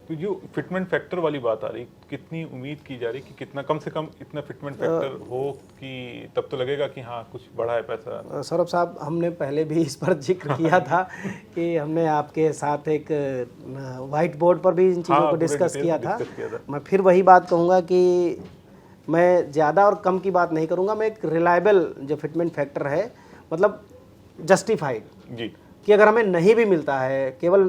तो जो fitment factor वाली बात आ रही, कितनी उम्मीद की जा रही कि कितना कम से कम इतना फिटमेंट फैक्टर हो कि तब तो लगेगा कि हाँ कुछ बढ़ा है पैसा? सौरभ साहब, हमने पहले भी इस पर जिक्र किया था कि हमने आपके साथ एक वाइट बोर्ड पर भी इन चीज़ों को डिस्कस किया था। मैं फिर वही बात कहूँगा कि मैं ज़्यादा और कम की बात नहीं करूँगा, मैं एक रिलायबल जो फिटमेंट फैक्टर है, मतलब जस्टिफाइड जी, कि अगर हमें नहीं भी मिलता है, केवल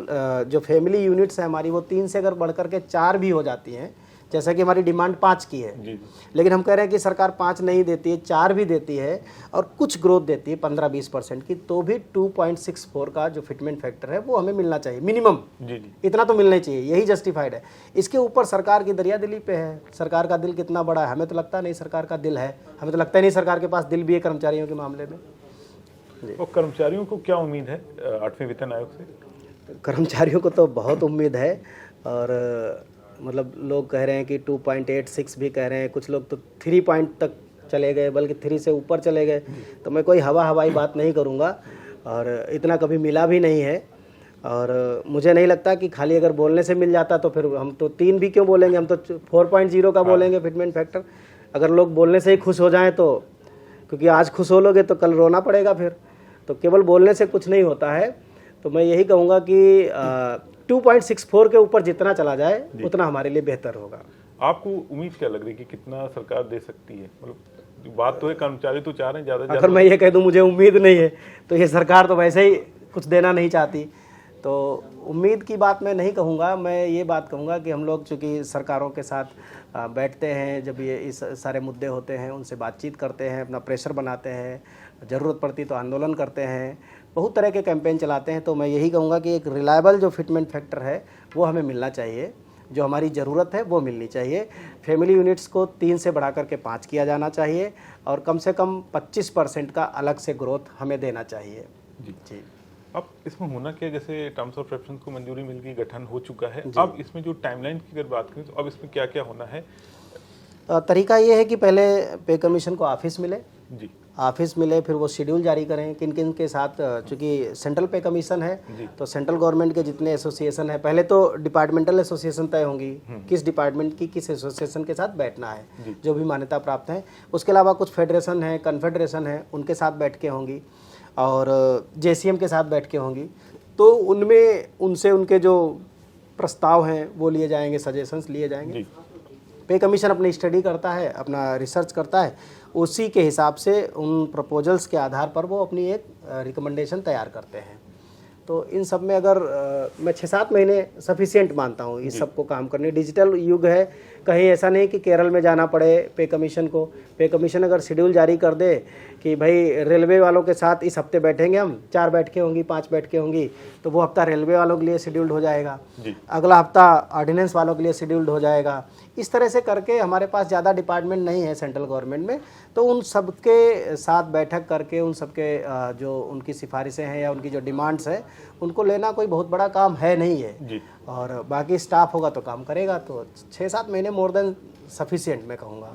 जो फैमिली यूनिट्स है हमारी वो 3 से अगर बढ़कर के 4 भी हो जाती हैं, जैसा कि हमारी डिमांड 5 की है, जी, लेकिन हम कह रहे हैं कि सरकार 5 नहीं देती है, 4 भी देती है और कुछ ग्रोथ देती है 15-20% की, तो भी 2.64 का जो फिटमेंट फैक्टर है वो हमें मिलना चाहिए मिनिमम। जी, जी, इतना तो मिलना ही चाहिए, यही जस्टिफाइड है। इसके ऊपर सरकार की दरिया दिली पे है, सरकार का दिल कितना बड़ा है, हमें तो लगता नहीं सरकार का दिल है, हमें तो लगता ही नहीं सरकार के पास दिल भी है कर्मचारियों के मामले में। और कर्मचारियों को क्या उम्मीद है 8वें वेतन आयोग से? कर्मचारियों को तो बहुत उम्मीद है, और मतलब लोग कह रहे हैं कि 2.86 भी कह रहे हैं, कुछ लोग तो 3 पॉइंट तक चले गए, बल्कि 3 से ऊपर चले गए। तो मैं कोई हवाई बात नहीं करूंगा, और इतना कभी मिला भी नहीं है। और मुझे नहीं लगता कि खाली अगर बोलने से मिल जाता तो फिर हम तो 3 भी क्यों बोलेंगे, हम तो 4.0 का बोलेंगे फिटमेंट फैक्टर। अगर लोग बोलने से ही खुश हो जाएं तो, क्योंकि आज खुश हो लोगे तो कल रोना पड़ेगा फिर, तो केवल बोलने से कुछ नहीं होता है। तो मैं यही कहूँगा कि 2.64 के ऊपर जितना चला जाए उतना हमारे लिए बेहतर होगा। आपको उम्मीद क्या लग रही है कि कितना सरकार दे सकती है? मतलब बात तो है, कर्मचारी तो चाह रहे हैं ज़्यादा। अगर मैं ये कह दूं मुझे उम्मीद नहीं है, तो ये सरकार तो वैसे ही कुछ देना नहीं चाहती। तो उम्मीद की बात मैं नहीं कहूँगा, मैं ये बात कहूँगा कि हम लोग चूँकि सरकारों के साथ बैठते हैं, जब ये इस सारे मुद्दे होते हैं उनसे बातचीत करते हैं, अपना प्रेशर बनाते हैं, ज़रूरत पड़ती तो आंदोलन करते हैं, बहुत तरह के कैंपेन चलाते हैं। तो मैं यही कहूँगा कि एक रिलायबल जो फिटमेंट फैक्टर है वो हमें मिलना चाहिए, जो हमारी ज़रूरत है वो मिलनी चाहिए। फैमिली यूनिट्स को 3 से बढ़ा करके 5 किया जाना चाहिए, और कम से कम 25% का अलग से ग्रोथ हमें देना चाहिए। जी जी। अब इसमें होना क्या, जैसे टर्म्स ऑफ रेफरेंस को मंजूरी मिल गई, गठन हो चुका है, अब इसमें जो टाइमलाइन की अगर बात करें तो अब इसमें क्या क्या होना है? तरीका ये है कि पहले पे कमीशन को ऑफिस मिले, जी, ऑफिस मिले, फिर वो शेड्यूल जारी करें किन किन के साथ, चूँकि सेंट्रल पे कमीशन है तो सेंट्रल गवर्नमेंट के जितने एसोसिएशन है, पहले तो डिपार्टमेंटल एसोसिएशन तय होंगी, किस डिपार्टमेंट की किस एसोसिएशन के साथ बैठना है, जो भी मान्यता प्राप्त है। उसके अलावा कुछ फेडरेशन है, कन्फेडरेशन है, उनके साथ बैठ के होंगी, और जेसीएम के साथ बैठ के होंगी। तो उनमें उनसे उनके जो प्रस्ताव हैं वो लिए जाएंगे, सजेशंस लिए जाएंगे। पे कमीशन अपनी स्टडी करता है, अपना रिसर्च करता है, उसी के हिसाब से उन प्रपोजल्स के आधार पर वो अपनी एक रिकमेंडेशन तैयार करते हैं। तो इन सब में अगर मैं 6-7 महीने सफिशिएंट मानता हूँ इस सब को काम करने। डिजिटल युग है, कहीं ऐसा नहीं कि केरल में जाना पड़े पे कमीशन को। पे कमीशन अगर शेड्यूल जारी कर दे कि भाई रेलवे वालों के साथ इस हफ्ते बैठेंगे हम, 4 बैठकें होंगी, 5 बैठकें होंगी, तो वो हफ्ता रेलवे वालों के लिए शेड्यूल्ड हो जाएगा, अगला हफ्ता ऑर्डिनेंस वालों के लिए शेड्यूल्ड हो जाएगा। इस तरह से करके हमारे पास ज़्यादा डिपार्टमेंट नहीं है सेंट्रल गवर्नमेंट में, तो उन सबके साथ बैठक करके उन सबके जो उनकी सिफारिशें हैं या उनकी जो डिमांड्स है उनको लेना कोई बहुत बड़ा काम है नहीं है जी। और बाकी स्टाफ होगा तो काम करेगा। तो 6-7 महीने मोर देन सफिशिएंट मैं कहूँगा।